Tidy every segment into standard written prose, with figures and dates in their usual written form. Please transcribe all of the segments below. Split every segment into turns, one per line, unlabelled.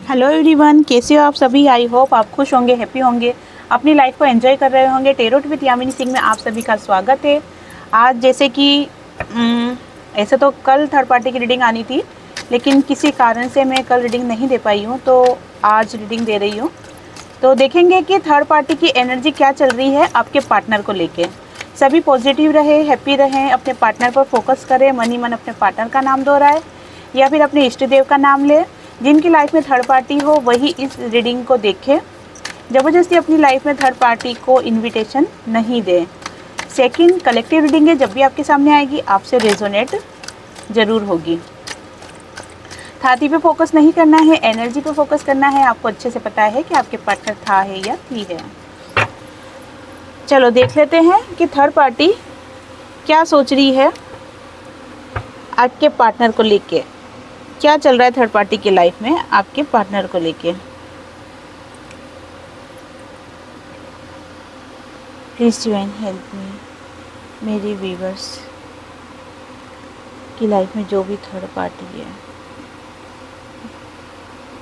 Hello everyone, कैसे हो आप सभी। आई होप आप खुश होंगे, हैप्पी होंगे, अपनी लाइफ को एंजॉय कर रहे होंगे। टेरोट विद यामिनी सिंह में आप सभी का स्वागत है। आज जैसे कि ऐसे तो कल थर्ड पार्टी की रीडिंग आनी थी, लेकिन किसी कारण से मैं कल रीडिंग नहीं दे पाई हूँ, तो आज रीडिंग दे रही हूँ। तो देखेंगे कि थर्ड पार्टी की एनर्जी क्या चल रही है आपके पार्टनर को लेके। सभी पॉजिटिव रहे, हैप्पी रहें, अपने पार्टनर पर फोकस करें, मन ही मन अपने पार्टनर का नाम दोहराए या फिर अपने इष्ट देव का नाम ले। जिनकी लाइफ में थर्ड पार्टी हो वही इस रीडिंग को देखें। ज़बरदस्ती अपनी लाइफ में थर्ड पार्टी को इनविटेशन नहीं दें। सेकंड, कलेक्टिव रीडिंग है, जब भी आपके सामने आएगी आपसे रेजोनेट ज़रूर होगी। छाती पे फोकस नहीं करना है, एनर्जी पे फोकस करना है। आपको अच्छे से पता है कि आपके पार्टनर था है या थी है। चलो देख लेते हैं कि थर्ड पार्टी क्या सोच रही है आपके पार्टनर को लेके। क्या चल रहा है थर्ड पार्टी की लाइफ में आपके पार्टनर को लेके। Please divine help me. मेरी व्यूअर्स की लाइफ में जो भी थर्ड पार्टी है,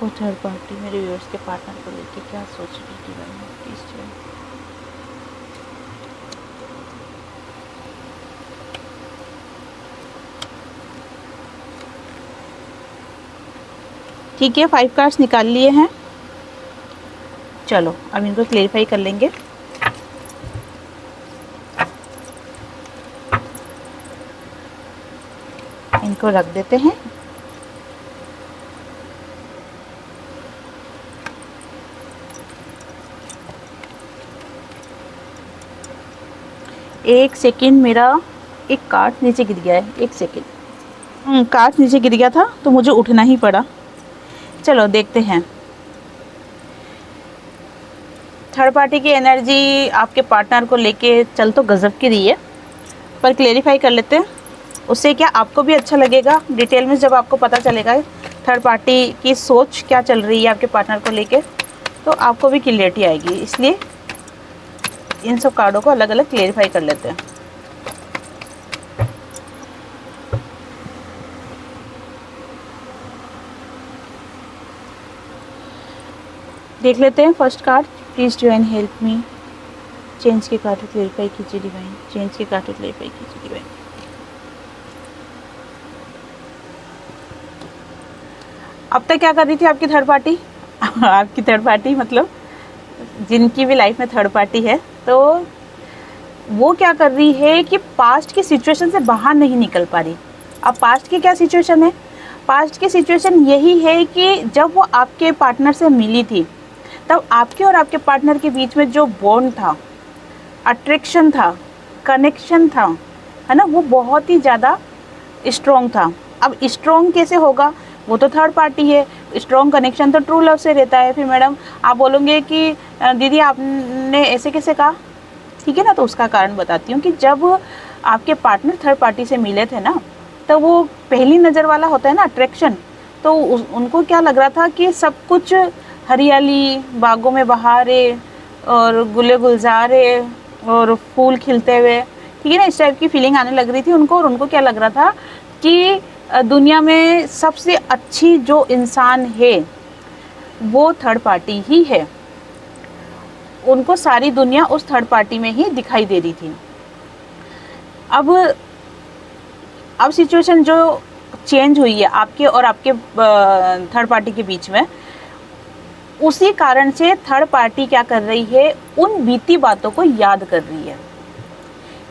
वो थर्ड पार्टी मेरे व्यूअर्स के पार्टनर को लेके क्या सोच रही है डिवाइन, प्लीज़ डिवाइन। ठीक है, 5 कार्ड्स निकाल लिए हैं। चलो अब इनको क्लेरिफाई कर लेंगे। इनको रख देते हैं। एक सेकंड, मेरा एक कार्ड नीचे गिर गया है। एक सेकंड, कार्ड नीचे गिर गया था तो मुझे उठना ही पड़ा। चलो देखते हैं। थर्ड पार्टी की एनर्जी आपके पार्टनर को लेके चल तो गजब की रही है, पर क्लेरिफाई कर लेते हैं। उससे क्या आपको भी अच्छा लगेगा। डिटेल में जब आपको पता चलेगा थर्ड पार्टी की सोच क्या चल रही है आपके पार्टनर को लेके, तो आपको भी क्लियरिटी आएगी। इसलिए इन सब कार्डों को अलग अलग क्लेरिफाई कर लेते हैं। देख लेते हैं first card. Please divine help me. Change के कार्ड क्लेरिफाई कीजिए डिवाइन। चेंज के कार्ड क्लेरिफाई कीजिए डिवाइन। अब तक क्या कर रही थी आपकी थर्ड पार्टी आपकी थर्ड पार्टी मतलब जिनकी भी लाइफ में थर्ड पार्टी है, तो वो क्या कर रही है कि पास्ट की सिचुएशन से बाहर नहीं निकल पा रही। अब पास्ट की क्या सिचुएशन है? पास्ट की सिचुएशन यही है कि जब वो आपके पार्टनर से मिली थी, तब आपके और आपके पार्टनर के बीच में जो बॉन्ड था, अट्रैक्शन था, कनेक्शन था, है ना, वो बहुत ही ज़्यादा स्ट्रॉन्ग था। अब स्ट्रॉन्ग कैसे होगा? वो तो थर्ड पार्टी है। स्ट्रॉन्ग कनेक्शन तो ट्रू लव से रहता है। फिर मैडम आप बोलोगे कि दीदी आपने ऐसे कैसे कहा, ठीक है ना, तो उसका कारण बताती हूँ कि जब आपके पार्टनर थर्ड पार्टी से मिले थे ना, तो वो पहली नज़र वाला होता है ना अट्रैक्शन, तो उनको क्या लग रहा था कि सब कुछ हरियाली, बागों में बहारें और गुले गुलजारे और फूल खिलते हुए, ठीक है ना, इस टाइप की फीलिंग आने लग रही थी उनको। और उनको क्या लग रहा था कि दुनिया में सबसे अच्छी जो इंसान है वो थर्ड पार्टी ही है। उनको सारी दुनिया उस थर्ड पार्टी में ही दिखाई दे रही थी। अब सिचुएशन जो चेंज हुई है आपके और आपके थर्ड पार्टी के बीच में, उसी कारण से थर्ड पार्टी क्या कर रही है, उन बीती बातों को याद कर रही है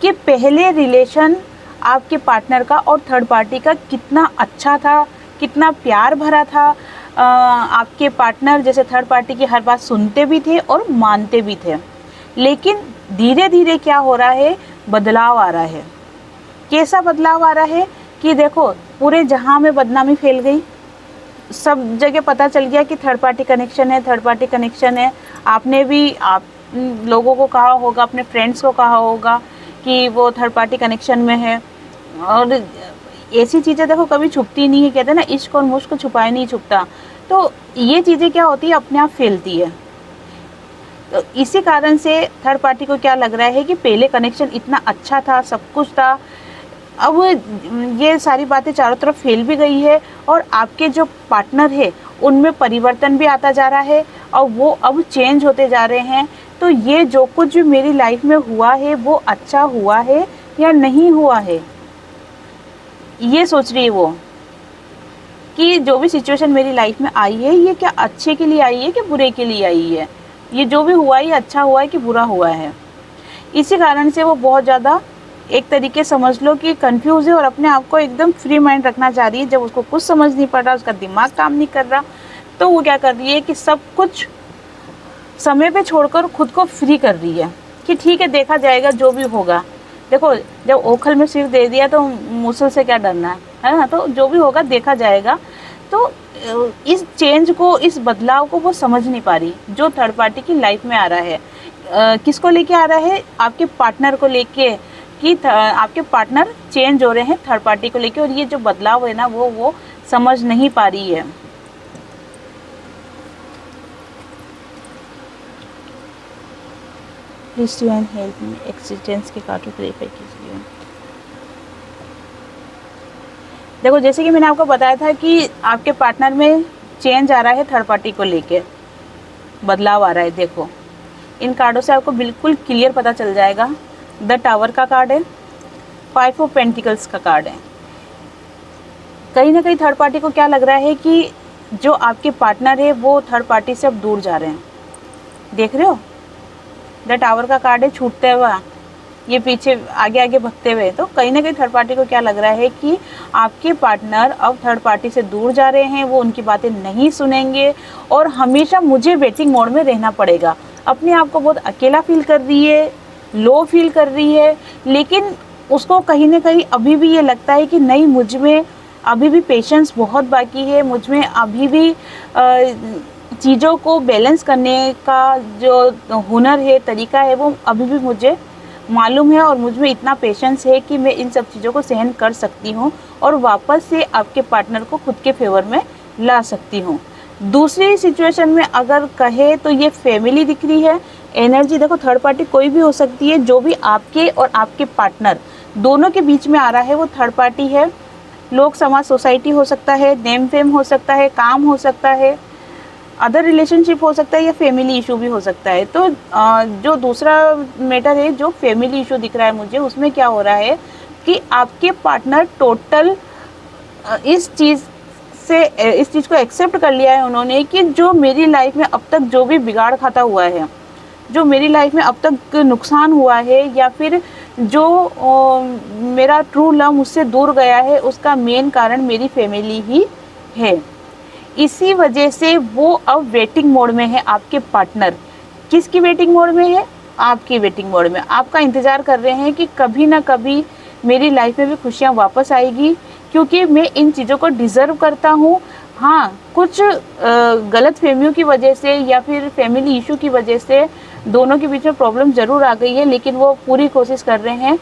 कि पहले रिलेशन आपके पार्टनर का और थर्ड पार्टी का कितना अच्छा था, कितना प्यार भरा था। आपके पार्टनर जैसे थर्ड पार्टी की हर बात सुनते भी थे और मानते भी थे। लेकिन धीरे धीरे क्या हो रहा है, बदलाव आ रहा है। कैसा बदलाव आ रहा है कि देखो पूरे जहां में बदनामी फैल गई, सब जगह पता चल गया कि थर्ड पार्टी कनेक्शन है, थर्ड पार्टी कनेक्शन है। आपने भी आप लोगों को कहा होगा, अपने फ्रेंड्स को कहा होगा कि वो थर्ड पार्टी कनेक्शन में है। और ऐसी चीज़ें देखो कभी छुपती नहीं है, कहते हैं ना इश्क और मुश्क छुपाए नहीं छुपता। तो ये चीज़ें क्या होती है, अपने आप फैलती है। तो इसी कारण से थर्ड पार्टी को क्या लग रहा है कि पहले कनेक्शन इतना अच्छा था, सब कुछ था, अब ये सारी बातें चारों तरफ फैल भी गई है और आपके जो पार्टनर है उनमें परिवर्तन भी आता जा रहा है और वो अब चेंज होते जा रहे हैं। तो ये जो कुछ भी मेरी लाइफ में हुआ है वो अच्छा हुआ है या नहीं हुआ है, ये सोच रही है वो कि जो भी सिचुएशन मेरी लाइफ में आई है ये क्या अच्छे के लिए आई है कि बुरे के लिए आई है, ये जो भी हुआ है ये अच्छा हुआ है कि बुरा हुआ है। इसी कारण से वो बहुत ज़्यादा एक तरीके समझ लो कि कंफ्यूज है और अपने आप को एकदम फ्री माइंड रखना चाह रही है। जब उसको कुछ समझ नहीं पड़ रहा, उसका दिमाग काम नहीं कर रहा, तो वो क्या कर रही है कि सब कुछ समय पे छोड़कर खुद को फ्री कर रही है कि ठीक है देखा जाएगा जो भी होगा। देखो जब ओखल में सिर दे दिया तो मुसल से क्या डरना है ना, तो जो भी होगा देखा जाएगा। तो इस चेंज को, इस बदलाव को वो समझ नहीं पा रही जो थर्ड पार्टी की लाइफ में आ रहा है। किसको लेके आ रहा है? आपके पार्टनर को लेके, कि आपके पार्टनर चेंज हो रहे हैं थर्ड पार्टी को लेके, और ये जो बदलाव है ना वो समझ नहीं पा रही है। Please to and help me, existence के कार्ड को क्लैरिफाई कीजिए। देखो जैसे कि मैंने आपको बताया था कि आपके पार्टनर में चेंज आ रहा है, थर्ड पार्टी को लेके बदलाव आ रहा है। देखो इन कार्डों से आपको बिल्कुल क्लियर पता चल जाएगा। द टावर का कार्ड है, 5 ऑफ पेंटिकल्स का कार्ड है। कहीं ना कहीं थर्ड पार्टी को क्या लग रहा है कि जो आपके पार्टनर है वो थर्ड पार्टी से अब दूर जा रहे हैं। देख रहे हो द टावर का कार्ड है, छूटते हुए ये पीछे आगे आगे भगते हुए। तो कहीं ना कहीं थर्ड पार्टी को क्या लग रहा है कि आपके पार्टनर अब थर्ड पार्टी से दूर जा रहे हैं, वो उनकी बातें नहीं सुनेंगे और हमेशा मुझे वेटिंग मोड में रहना पड़ेगा। अपने आप को बहुत अकेला फील कर रही है, लो फील कर रही है, लेकिन उसको कहीं ना कहीं अभी भी ये लगता है कि नहीं, मुझ में अभी भी पेशेंस बहुत बाकी है, मुझ में अभी भी चीज़ों को बैलेंस करने का जो हुनर है, तरीका है, वो अभी भी मुझे मालूम है और मुझ में इतना पेशेंस है कि मैं इन सब चीज़ों को सहन कर सकती हूँ और वापस से आपके पार्टनर को खुद के फेवर में ला सकती हूँ। दूसरी सिचुएशन में अगर कहे तो ये फैमिली दिख रही है एनर्जी। देखो थर्ड पार्टी कोई भी हो सकती है, जो भी आपके और आपके पार्टनर दोनों के बीच में आ रहा है वो थर्ड पार्टी है। लोक समाज, सोसाइटी हो सकता है, नेम फेम हो सकता है, काम हो सकता है, अदर रिलेशनशिप हो सकता है या फैमिली इशू भी हो सकता है। तो जो दूसरा मैटर है, जो फैमिली इशू दिख रहा है मुझे, उसमें क्या हो रहा है कि आपके पार्टनर टोटल इस चीज़ को एक्सेप्ट कर लिया है उन्होंने कि जो मेरी लाइफ में अब तक जो भी बिगाड़ खाता हुआ है, जो मेरी लाइफ में अब तक नुकसान हुआ है, या फिर जो मेरा ट्रू लव मुझसे दूर गया है, उसका मेन कारण मेरी फैमिली ही है। इसी वजह से वो अब वेटिंग मोड में है। आपके पार्टनर किसकी वेटिंग मोड में है? आपकी वेटिंग मोड में। आपका इंतज़ार कर रहे हैं कि कभी ना कभी मेरी लाइफ में भी खुशियाँ वापस आएगी, क्योंकि मैं इन चीज़ों को डिज़र्व करता हूँ। हाँ, कुछ गलत फहमियों की वजह से या फिर फैमिली इशू की वजह से दोनों के बीच में प्रॉब्लम ज़रूर आ गई है, लेकिन वो पूरी कोशिश कर रहे हैं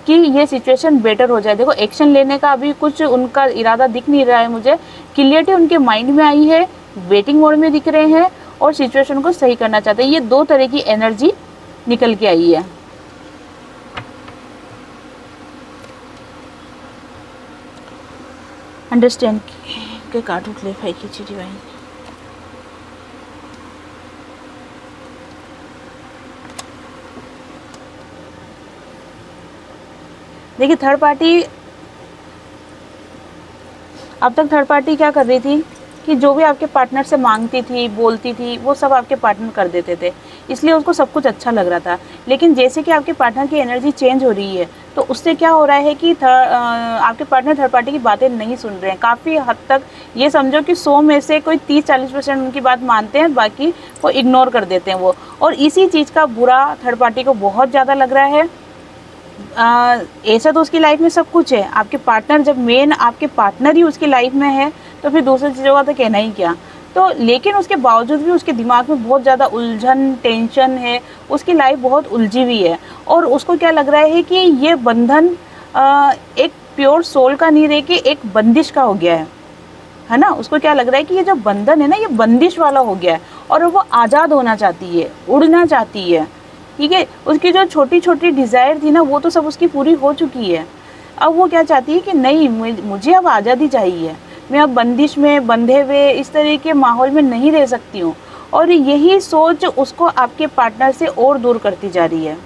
कि ये सिचुएशन बेटर हो जाए। देखो एक्शन लेने का अभी कुछ उनका इरादा दिख नहीं रहा है मुझे। क्लियरिटी उनके माइंड में आई है, वेटिंग मोड में दिख रहे हैं और सिचुएशन को सही करना चाहते हैं। ये दो तरह की एनर्जी निकल के आई है। अंडरस्टैंड के कार्ड को क्लैरिफाई कीजिए डिवाइन। देखिए थर्ड पार्टी, अब तक थर्ड पार्टी क्या कर रही थी कि जो भी आपके पार्टनर से मांगती थी, बोलती थी, वो सब आपके पार्टनर कर देते थे, इसलिए उसको सब कुछ अच्छा लग रहा था। लेकिन जैसे कि आपके पार्टनर की एनर्जी चेंज हो रही है, तो उससे क्या हो रहा है कि आपके पार्टनर थर्ड पार्टी की बातें नहीं सुन रहे हैं। काफ़ी हद तक ये समझो कि 100 में से कोई 30-40% उनकी बात मानते हैं, बाकी वो इग्नोर कर देते हैं वो। और इसी चीज़ का बुरा थर्ड पार्टी को बहुत ज़्यादा लग रहा है। ऐसा तो उसकी लाइफ में सब कुछ है। आपके पार्टनर, जब मेन आपके पार्टनर ही उसकी लाइफ में है, तो फिर दूसरी चीज़ों का तो कहना ही क्या। तो लेकिन उसके बावजूद भी उसके दिमाग में बहुत ज़्यादा उलझन, टेंशन है, उसकी लाइफ बहुत उलझी हुई है। और उसको क्या लग रहा है कि ये बंधन एक प्योर सोल का नहीं रह के एक बंदिश का हो गया है ना। उसको क्या लग रहा है कि ये जो बंधन है ना, ये बंदिश वाला हो गया है और वो आज़ाद होना चाहती है, उड़ना चाहती है। ठीक है, उसकी जो छोटी छोटी डिज़ायर थी ना, वो तो सब उसकी पूरी हो चुकी है। अब वो क्या चाहती है कि नहीं, मुझे अब आज़ादी चाहिए। मैं अब बंदिश में बंधे हुए इस तरह के माहौल में नहीं रह सकती हूँ। और यही सोच उसको आपके पार्टनर से और दूर करती जा रही है।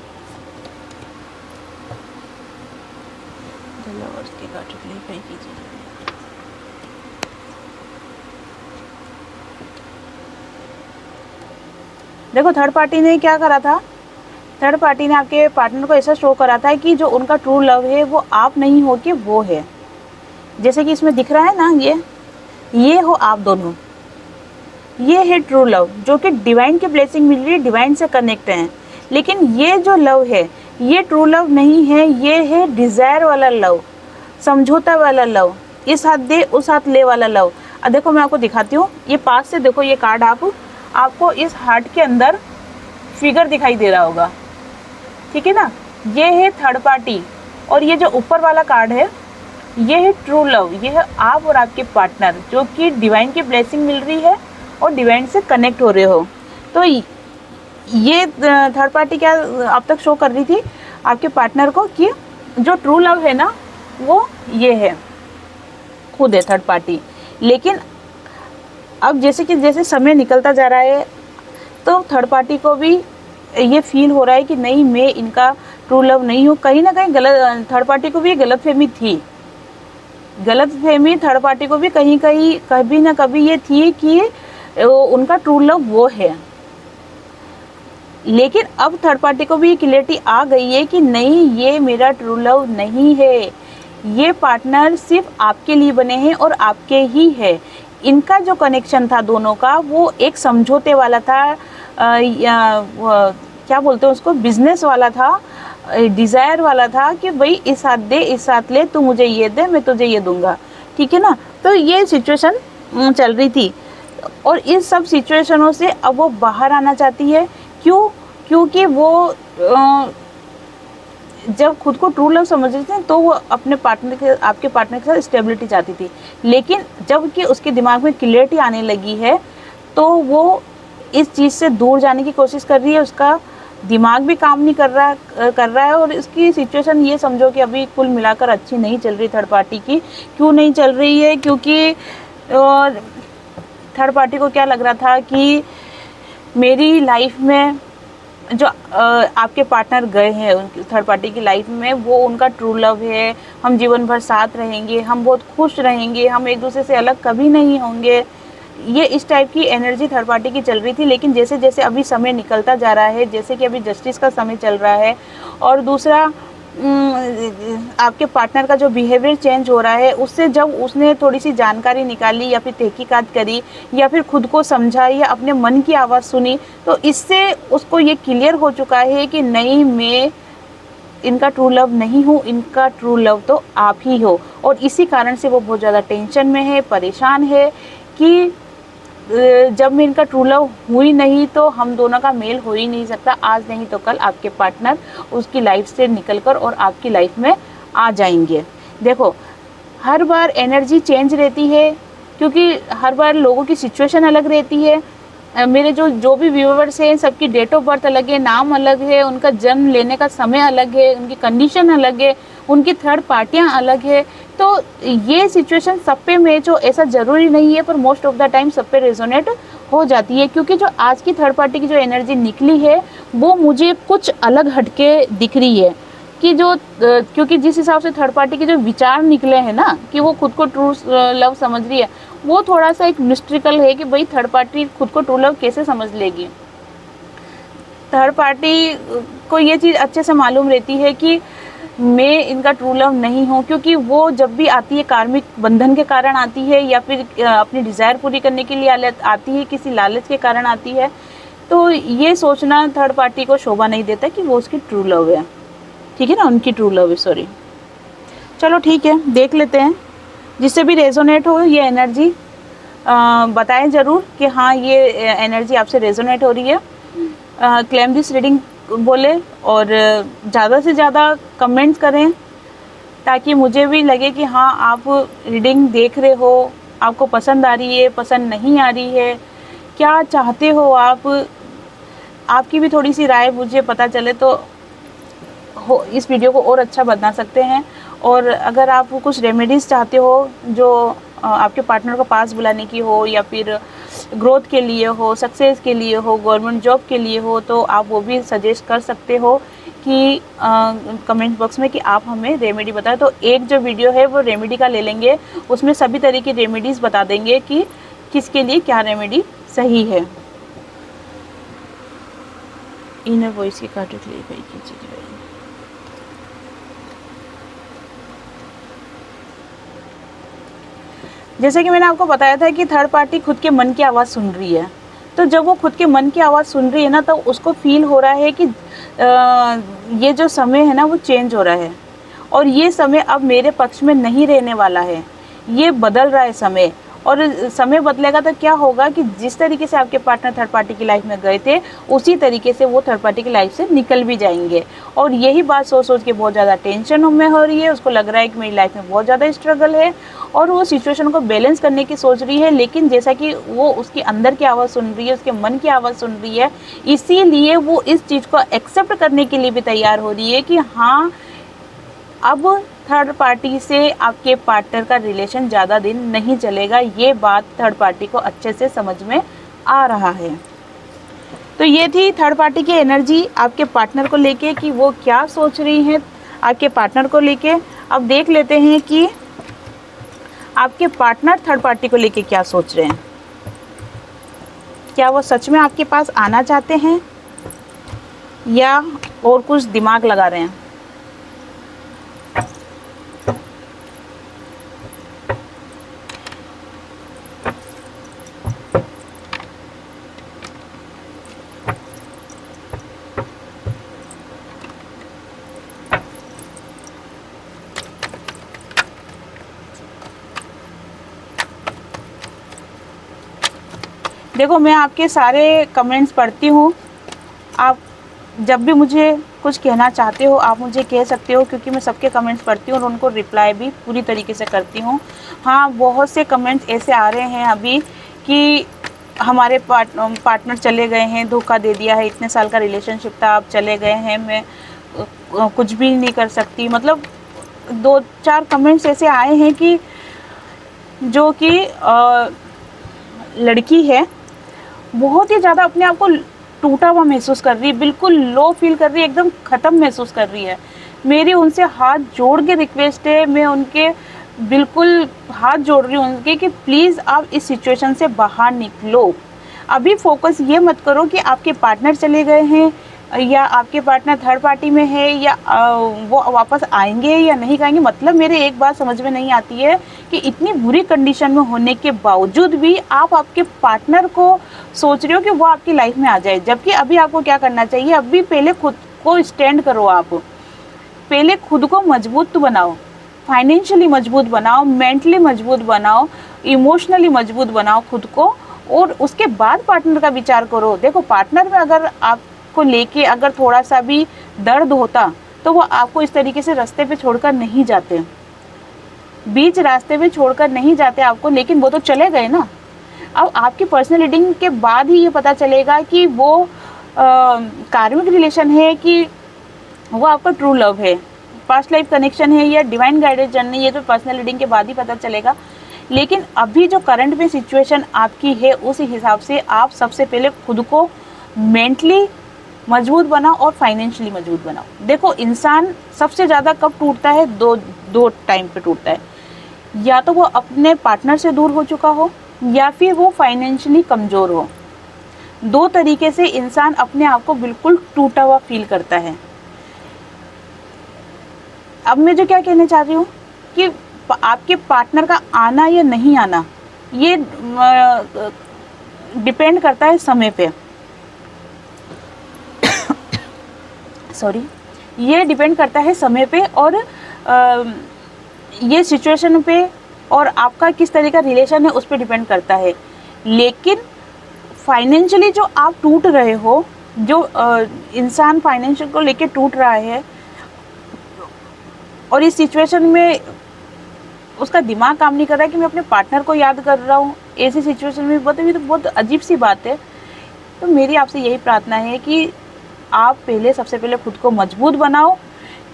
देखो थर्ड पार्टी ने क्या करा था, थर्ड पार्टी ने आपके पार्टनर को ऐसा शो करा था कि जो उनका ट्रू लव है वो आप नहीं हो कि वो है। जैसे कि इसमें दिख रहा है ना, ये हो आप दोनों, ये है ट्रू लव जो कि डिवाइन की ब्लेसिंग मिल रही है, डिवाइन से कनेक्ट हैं। लेकिन ये जो लव है ये ट्रू लव नहीं है, ये है डिज़ायर वाला लव, समझौता वाला लव, इस हाथ दे उस हाथ ले वाला लव। अब देखो मैं आपको दिखाती हूँ, ये पास से देखो, ये कार्ड आपको इस हार्ट के अंदर फिगर दिखाई दे रहा होगा, ठीक है ना। ये है थर्ड पार्टी और ये जो ऊपर वाला कार्ड है ये है ट्रू लव, ये है आप और आपके पार्टनर जो कि डिवाइन की ब्लेसिंग मिल रही है और डिवाइन से कनेक्ट हो रहे हो। तो ये थर्ड पार्टी क्या अब तक शो कर रही थी आपके पार्टनर को कि जो ट्रू लव है ना वो ये है, खुद है थर्ड पार्टी। लेकिन अब जैसे समय निकलता जा रहा है तो थर्ड पार्टी को भी ये फील हो रहा है कि नहीं, मैं इनका ट्रू लव नहीं हूँ। कहीं ना कहीं गलत, थर्ड पार्टी को भी ये गलतफहमी थी, गलतफहमी थर्ड पार्टी को भी कभी ना कभी ये थी कि उनका ट्रू लव वो है। लेकिन अब थर्ड पार्टी को भी ये क्लियरिटी आ गई है कि नहीं, ये मेरा ट्रू लव नहीं है, ये पार्टनर सिर्फ आपके लिए बने हैं और आपके ही है। इनका जो कनेक्शन था दोनों का वो एक समझौते वाला था, क्या बोलते हैं उसको, बिजनेस वाला था, डिज़ायर वाला था कि भाई इस हाथ दे इस हाथ ले, तू मुझे ये दे मैं तुझे ये दूंगा, ठीक है ना। तो ये सिचुएशन चल रही थी और इस सब सिचुएशनों से अब वो बाहर आना चाहती है। क्योंकि वो जब खुद को ट्रू लव समझ रही थी तो वो अपने पार्टनर के, आपके पार्टनर के साथ स्टेबिलिटी चाहती थी। लेकिन जब कि उसके दिमाग में क्लियरिटी आने लगी है तो वो इस चीज़ से दूर जाने की कोशिश कर रही है, उसका दिमाग भी काम नहीं कर रहा है और इसकी सिचुएशन ये समझो कि अभी कुल मिलाकर अच्छी नहीं चल रही थर्ड पार्टी की। क्यों नहीं चल रही है? क्योंकि थर्ड पार्टी को क्या लग रहा था कि मेरी लाइफ में जो आपके पार्टनर गए हैं थर्ड पार्टी की लाइफ में, वो उनका ट्रू लव है, हम जीवन भर साथ रहेंगे, हम बहुत खुश रहेंगे, हम एक दूसरे से अलग कभी नहीं होंगे। ये इस टाइप की एनर्जी थर्ड पार्टी की चल रही थी। लेकिन जैसे जैसे अभी समय निकलता जा रहा है, जैसे कि अभी जस्टिस का समय चल रहा है और दूसरा आपके पार्टनर का जो बिहेवियर चेंज हो रहा है, उससे जब उसने थोड़ी सी जानकारी निकाली या फिर तहकीकात करी या फिर खुद को समझा या अपने मन की आवाज़ सुनी, तो इससे उसको ये क्लियर हो चुका है कि नहीं, मैं इनका ट्रू लव नहीं हूँ, इनका ट्रू लव तो आप ही हो। और इसी कारण से वो बहुत ज़्यादा टेंशन में है, परेशान है कि जब मैं इनका ट्रू लव हुई नहीं तो हम दोनों का मेल हो ही नहीं सकता। आज नहीं तो कल आपके पार्टनर उसकी लाइफ से निकलकर और आपकी लाइफ में आ जाएंगे। देखो हर बार एनर्जी चेंज रहती है क्योंकि हर बार लोगों की सिचुएशन अलग रहती है। मेरे जो भी व्यूअर्स हैं सबकी डेट ऑफ बर्थ अलग है, नाम अलग है, उनका जन्म लेने का समय अलग है, उनकी कंडीशन अलग है, उनकी थर्ड पार्टियां अलग है। तो ये सिचुएशन सब पे मैच हो ऐसा ज़रूरी नहीं है, पर मोस्ट ऑफ द टाइम सब पे रेजोनेट हो जाती है। क्योंकि जो आज की थर्ड पार्टी की जो एनर्जी निकली है वो मुझे कुछ अलग हटके दिख रही है कि जो क्योंकि जिस हिसाब से थर्ड पार्टी के जो विचार निकले हैं ना कि वो खुद को ट्रू लव समझ रही है, वो थोड़ा सा एक मिस्ट्रिकल है कि भाई थर्ड पार्टी खुद को ट्रू लव कैसे समझ लेगी। थर्ड पार्टी को ये चीज़ अच्छे से मालूम रहती है कि मैं इनका ट्रू लव नहीं हूँ, क्योंकि वो जब भी आती है कार्मिक बंधन के कारण आती है या फिर अपनी डिज़ायर पूरी करने के लिए आती है, किसी लालच के कारण आती है। तो ये सोचना थर्ड पार्टी को शोभा नहीं देता कि वो उसकी ट्रू लव है, ठीक है ना, उनकी ट्रू लव है, सॉरी। चलो ठीक है, देख लेते हैं, जिससे भी रेजोनेट हो ये एनर्जी बताएं ज़रूर कि हाँ ये एनर्जी आपसे रेजोनेट हो रही है। क्लेम दिस रीडिंग बोले और ज़्यादा से ज़्यादा कमेंट्स करें ताकि मुझे भी लगे कि हाँ आप रीडिंग देख रहे हो, आपको पसंद आ रही है, पसंद नहीं आ रही है, क्या चाहते हो आप, आपकी भी थोड़ी सी राय मुझे पता चले तो इस वीडियो को और अच्छा बना सकते हैं। और अगर आप कुछ रेमेडीज़ चाहते हो जो आपके पार्टनर को पास बुलाने की हो, या फिर ग्रोथ के लिए हो, सक्सेस के लिए हो, गवर्नमेंट जॉब के लिए हो, तो आप वो भी सजेस्ट कर सकते हो कि कमेंट बॉक्स में कि आप हमें रेमेडी बताएं। तो एक जो वीडियो है वो रेमेडी का ले लेंगे, उसमें सभी तरह की रेमेडीज़ बता देंगे कि किसके लिए क्या रेमेडी सही है। इनर वॉइस की काट लिए भाई कीजिए भाई। जैसे कि मैंने आपको बताया था कि थर्ड पार्टी खुद के मन की आवाज़ सुन रही है, तो जब वो खुद के मन की आवाज़ सुन रही है ना, तो उसको फील हो रहा है कि ये जो समय है ना वो चेंज हो रहा है, और ये समय अब मेरे पक्ष में नहीं रहने वाला है, ये बदल रहा है समय। और समय बदलेगा तो क्या होगा कि जिस तरीके से आपके पार्टनर थर्ड पार्टी की लाइफ में गए थे, उसी तरीके से वो थर्ड पार्टी की लाइफ से निकल भी जाएंगे। और यही बात सोच सोच के बहुत ज़्यादा टेंशन में हो रही है, उसको लग रहा है कि मेरी लाइफ में बहुत ज़्यादा स्ट्रगल है, और वो सिचुएशन को बैलेंस करने की सोच रही है, लेकिन जैसा कि वो उसके अंदर की आवाज़ सुन रही है, उसके मन की आवाज़ सुन रही है, इसीलिए वो इस चीज़ को एक्सेप्ट करने के लिए भी तैयार हो रही है कि हाँ, अब थर्ड पार्टी से आपके पार्टनर का रिलेशन ज़्यादा दिन नहीं चलेगा। ये बात थर्ड पार्टी को अच्छे से समझ में आ रहा है। तो ये थी थर्ड पार्टी की एनर्जी आपके पार्टनर को लेके कि वो क्या सोच रही हैं आपके पार्टनर को लेके। अब देख लेते हैं कि आपके पार्टनर थर्ड पार्टी को लेके क्या सोच रहे हैं। क्या वो सच में आपके पास आना चाहते हैं या और कुछ दिमाग लगा रहे हैं। देखो, मैं आपके सारे कमेंट्स पढ़ती हूँ। आप जब भी मुझे कुछ कहना चाहते हो आप मुझे कह सकते हो, क्योंकि मैं सबके कमेंट्स पढ़ती हूँ और उनको रिप्लाई भी पूरी तरीके से करती हूँ। हाँ, बहुत से कमेंट्स ऐसे आ रहे हैं अभी कि हमारे पार्टनर चले गए हैं, धोखा दे दिया है, इतने साल का रिलेशनशिप था, आप चले गए हैं, मैं कुछ भी नहीं कर सकती। मतलब 2-4 कमेंट्स ऐसे आए हैं कि जो कि लड़की है बहुत ही ज़्यादा अपने आप को टूटा हुआ महसूस कर रही है, बिल्कुल लो फील कर रही है, एकदम ख़त्म महसूस कर रही है। मेरी उनसे हाथ जोड़ के रिक्वेस्ट है, मैं उनके बिल्कुल हाथ जोड़ रही हूँ उनके कि प्लीज़ आप इस सिचुएशन से बाहर निकलो। अभी फोकस ये मत करो कि आपके पार्टनर चले गए हैं या आपके पार्टनर थर्ड पार्टी में है या वो वापस आएंगे या नहीं आएंगे। मतलब मेरे एक बात समझ में नहीं आती है कि इतनी बुरी कंडीशन में होने के बावजूद भी आप आपके पार्टनर को सोच रहे हो कि वो आपकी लाइफ में आ जाए, जबकि अभी आपको क्या करना चाहिए, अभी पहले खुद को स्टैंड करो। आप पहले खुद को मजबूत बनाओ, फाइनेंशियली मजबूत बनाओ, मेंटली मजबूत बनाओ, इमोशनली मजबूत बनाओ खुद को, और उसके बाद पार्टनर का विचार करो। देखो, पार्टनर में अगर आपको लेके अगर थोड़ा सा भी दर्द होता तो वो आपको इस तरीके से रास्ते पे छोड़कर नहीं जाते, बीच रास्ते में छोड़कर नहीं जाते आपको, लेकिन वो तो चले गए ना। अब आपकी पर्सनल रीडिंग के बाद ही ये पता चलेगा कि वो कार्मिक रिलेशन है कि वो आपका ट्रू लव है, पास्ट लाइफ कनेक्शन है या डिवाइन गाइडेड जर्नी, ये तो पर्सनल रीडिंग के बाद ही पता चलेगा। लेकिन अभी जो करंट में सिचुएशन आपकी है उस हिसाब से आप सबसे पहले खुद को मेंटली मजबूत बनाओ और फाइनेंशियली मजबूत बनाओ। देखो, इंसान सबसे ज़्यादा कब टूटता है, दो टाइम पे टूटता है, या तो वो अपने पार्टनर से दूर हो चुका हो या फिर वो फाइनेंशियली कमज़ोर हो। 2 तरीके से इंसान अपने आप को बिल्कुल टूटा हुआ फील करता है। अब मैं जो क्या कहना चाह रही हूँ कि आपके पार्टनर का आना या नहीं आना ये डिपेंड करता है समय पे। ये डिपेंड करता है समय पे और ये सिचुएशन पे और आपका किस तरह का रिलेशन है उस पर डिपेंड करता है। लेकिन फाइनेंशियली जो आप टूट रहे हो, जो इंसान फाइनेंशियल को लेके टूट रहा है और इस सिचुएशन में उसका दिमाग काम नहीं कर रहा है कि मैं अपने पार्टनर को याद कर रहा हूँ, ऐसी सिचुएशन में बहुत अजीब सी बात है। तो मेरी आपसे यही प्रार्थना है कि आप सबसे पहले खुद को मजबूत बनाओ,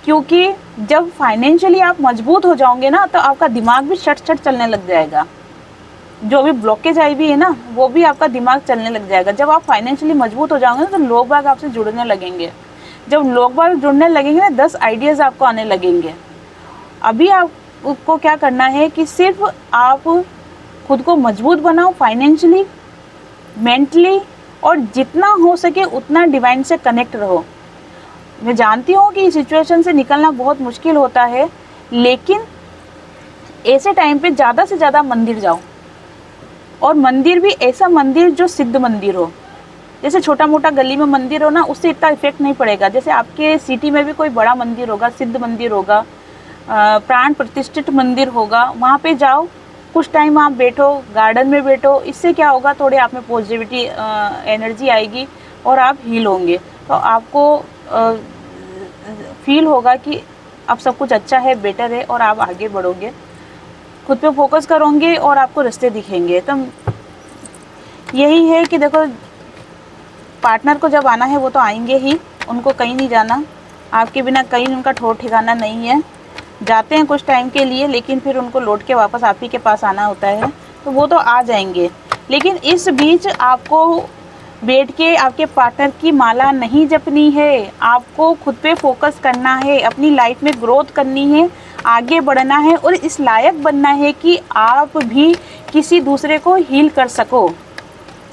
क्योंकि जब फाइनेंशियली आप मजबूत हो जाओगे ना तो आपका दिमाग भी शट शट चलने लग जाएगा। जो भी ब्लॉकेज आई भी है ना, वो भी आपका दिमाग चलने लग जाएगा। जब आप फाइनेंशियली मजबूत हो जाओगे ना, तो लोग बाग आपसे जुड़ने लगेंगे। जब लोग बाग जुड़ने लगेंगे ना, 10 आइडियाज़ आपको आने लगेंगे। अभी आपको क्या करना है कि सिर्फ आप खुद को मजबूत बनाओ फाइनेंशियली, मेंटली, और जितना हो सके उतना डिवाइन से कनेक्ट रहो। मैं जानती हूँ कि इस सिचुएशन से निकलना बहुत मुश्किल होता है, लेकिन ऐसे टाइम पे ज़्यादा से ज़्यादा मंदिर जाओ, और मंदिर भी ऐसा मंदिर जो सिद्ध मंदिर हो। जैसे छोटा मोटा गली में मंदिर हो ना, उससे इतना इफेक्ट नहीं पड़ेगा। जैसे आपके सिटी में भी कोई बड़ा मंदिर होगा, सिद्ध मंदिर होगा, प्राण प्रतिष्ठित मंदिर होगा, वहाँ पे जाओ, कुछ टाइम आप बैठो, गार्डन में बैठो। इससे क्या होगा, थोड़े आप में पॉजिटिविटी एनर्जी आएगी और आप हील होंगे। तो आपको फील होगा कि अब सब कुछ अच्छा है, बेटर है, और आप आगे बढ़ोगे, खुद पे फोकस करोगे और आपको रास्ते दिखेंगे। तो यही है कि देखो, पार्टनर को जब आना है वो तो आएंगे ही, उनको कहीं नहीं जाना, आपके बिना कहीं उनका ठौर ठिकाना नहीं है। जाते हैं कुछ टाइम के लिए, लेकिन फिर उनको लौट के वापस आप ही के पास आना होता है, तो वो तो आ जाएंगे। लेकिन इस बीच आपको बैठ के आपके पार्टनर की माला नहीं जपनी है, आपको खुद पे फोकस करना है, अपनी लाइफ में ग्रोथ करनी है, आगे बढ़ना है, और इस लायक बनना है कि आप भी किसी दूसरे को हील कर सको,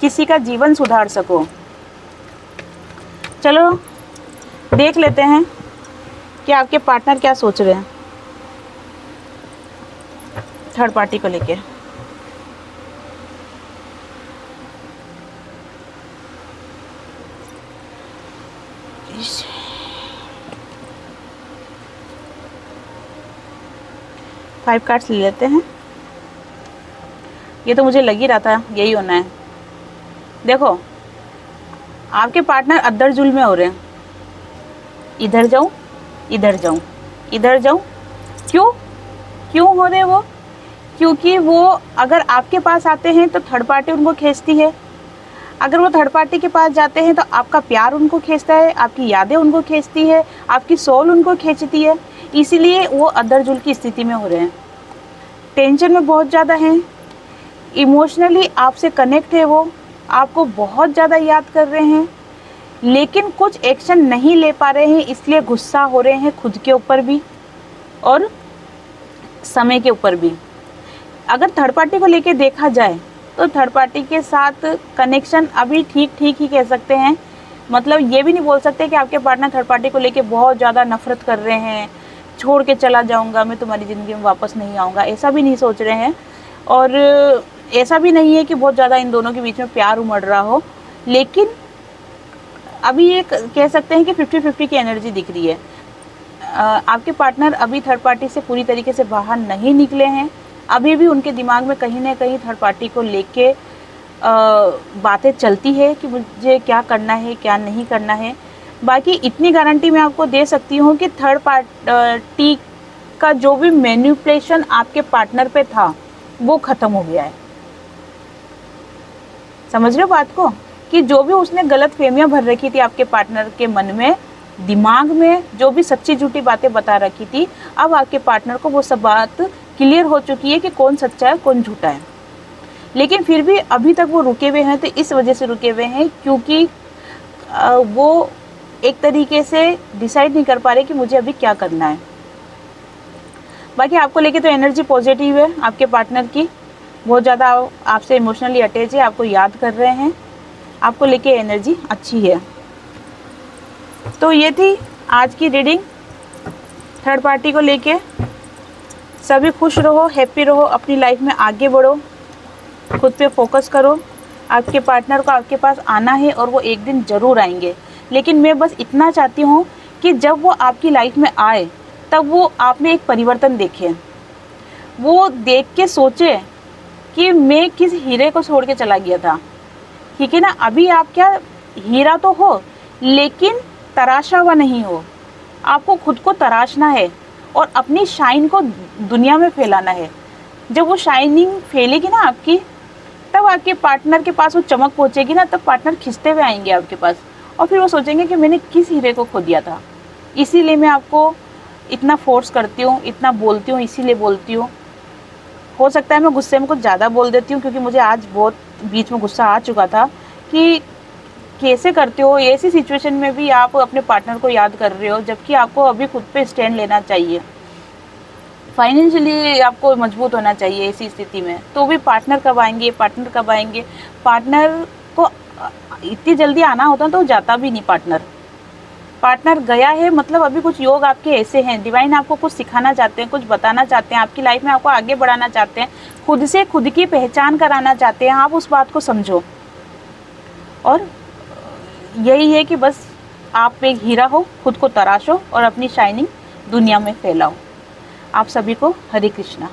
किसी का जीवन सुधार सको। चलो देख लेते हैं कि आपके पार्टनर क्या सोच रहे हैं थर्ड पार्टी को लेके। फाइव कार्ड्स ले लेते हैं। ये तो मुझे लग ही रहा था यही होना है। देखो, आपके पार्टनर अद्दर जुल्म में हो रहे हैं, इधर जाऊं, इधर जाऊं, इधर जाऊं। क्यों हो रहे वो? क्योंकि वो अगर आपके पास आते हैं तो थर्ड पार्टी उनको खींचती है, अगर वो थर्ड पार्टी के पास जाते हैं तो आपका प्यार उनको खींचता है, आपकी यादें उनको खींचती है, आपकी सोल उनको खींचती है। इसीलिए वो अद्दर जुल्म की स्थिति में हो रहे हैं, टेंशन में बहुत ज़्यादा हैं, इमोशनली आपसे कनेक्ट है, वो आपको बहुत ज़्यादा याद कर रहे हैं, लेकिन कुछ एक्शन नहीं ले पा रहे हैं, इसलिए गुस्सा हो रहे हैं खुद के ऊपर भी और समय के ऊपर भी। अगर थर्ड पार्टी को लेके देखा जाए तो थर्ड पार्टी के साथ कनेक्शन अभी ठीक ही कह सकते हैं। मतलब ये भी नहीं बोल सकते कि आपके पार्टनर थर्ड पार्टी को लेके बहुत ज़्यादा नफरत कर रहे हैं, छोड़ के चला जाऊंगा, मैं तुम्हारी ज़िंदगी में वापस नहीं आऊँगा, ऐसा भी नहीं सोच रहे हैं। और ऐसा भी नहीं है कि बहुत ज़्यादा इन दोनों के बीच में प्यार उमड़ रहा हो, लेकिन अभी ये कह सकते हैं कि 50-50 की एनर्जी दिख रही है। आपके पार्टनर अभी थर्ड पार्टी से पूरी तरीके से बाहर नहीं निकले हैं, अभी भी उनके दिमाग में कहीं ना कहीं थर्ड पार्टी को लेके बातें चलती है कि मुझे क्या करना है, क्या नहीं करना है। बाकी इतनी गारंटी मैं आपको दे सकती हूँ कि थर्ड पार्टी का जो भी मैनिपुलेशन आपके पार्टनर पे था वो ख़त्म हो गया है। समझ रहे हो बात को, कि जो भी उसने गलत फहमियाँ भर रखी थी आपके पार्टनर के मन में, दिमाग में, जो भी सच्ची झूठी बातें बता रखी थी, अब आपके पार्टनर को वो सब बात क्लियर हो चुकी है कि कौन सच्चा है कौन झूठा है। लेकिन फिर भी अभी तक वो रुके हुए हैं, तो इस वजह से रुके हुए हैं क्योंकि वो एक तरीके से डिसाइड नहीं कर पा रहे कि मुझे अभी क्या करना है। बाकी आपको लेके तो एनर्जी पॉजिटिव है, आपके पार्टनर की बहुत ज़्यादा आपसे इमोशनली अटैच है, आपको याद कर रहे हैं, आपको लेके एनर्जी अच्छी है। तो ये थी आज की रीडिंग थर्ड पार्टी को लेके। सभी खुश रहो, हैप्पी रहो, अपनी लाइफ में आगे बढ़ो, खुद पे फोकस करो। आपके पार्टनर को आपके पास आना है और वो एक दिन ज़रूर आएंगे, लेकिन मैं बस इतना चाहती हूँ कि जब वो आपकी लाइफ में आए तब वो आप में एक परिवर्तन देखे, वो देख के सोचे कि मैं किस हीरे को छोड़ के चला गया था। ठीक है ना, अभी आप क्या हीरा तो हो लेकिन तराशा हुआ नहीं हो, आपको खुद को तराशना है और अपनी शाइन को दुनिया में फैलाना है। जब वो शाइनिंग फैलेगी ना आपकी, तब आपके पार्टनर के पास वो चमक पहुंचेगी ना, तब पार्टनर खिंचते हुए आएंगे आपके पास और फिर वो सोचेंगे कि मैंने किस हीरे को खो दिया था। इसीलिए मैं आपको इतना फोर्स करती हूँ, इतना बोलती हूँ, इसीलिए बोलती हूँ। हो सकता है मैं गुस्से में कुछ ज़्यादा बोल देती हूँ, क्योंकि मुझे आज बहुत बीच में गुस्सा आ चुका था कि कैसे करते हो ऐसी सिचुएशन में भी आप अपने पार्टनर को याद कर रहे हो, जबकि आपको अभी खुद पे स्टैंड लेना चाहिए, फाइनेंशियली आपको मजबूत होना चाहिए ऐसी स्थिति में। तो भी पार्टनर कब आएंगे, पार्टनर कब आएंगे, पार्टनर को इतनी जल्दी आना होता तो जाता भी नहीं पार्टनर। पार्टनर गया है मतलब अभी कुछ योग आपके ऐसे हैं, डिवाइन आपको कुछ सिखाना चाहते हैं, कुछ बताना चाहते हैं, आपकी लाइफ में आपको आगे बढ़ाना चाहते हैं, खुद से खुद की पहचान कराना चाहते हैं। आप उस बात को समझो, और यही है कि बस आप एक हीरा हो, खुद को तराशो और अपनी शाइनिंग दुनिया में फैलाओ। आप सभी को हरे कृष्णा।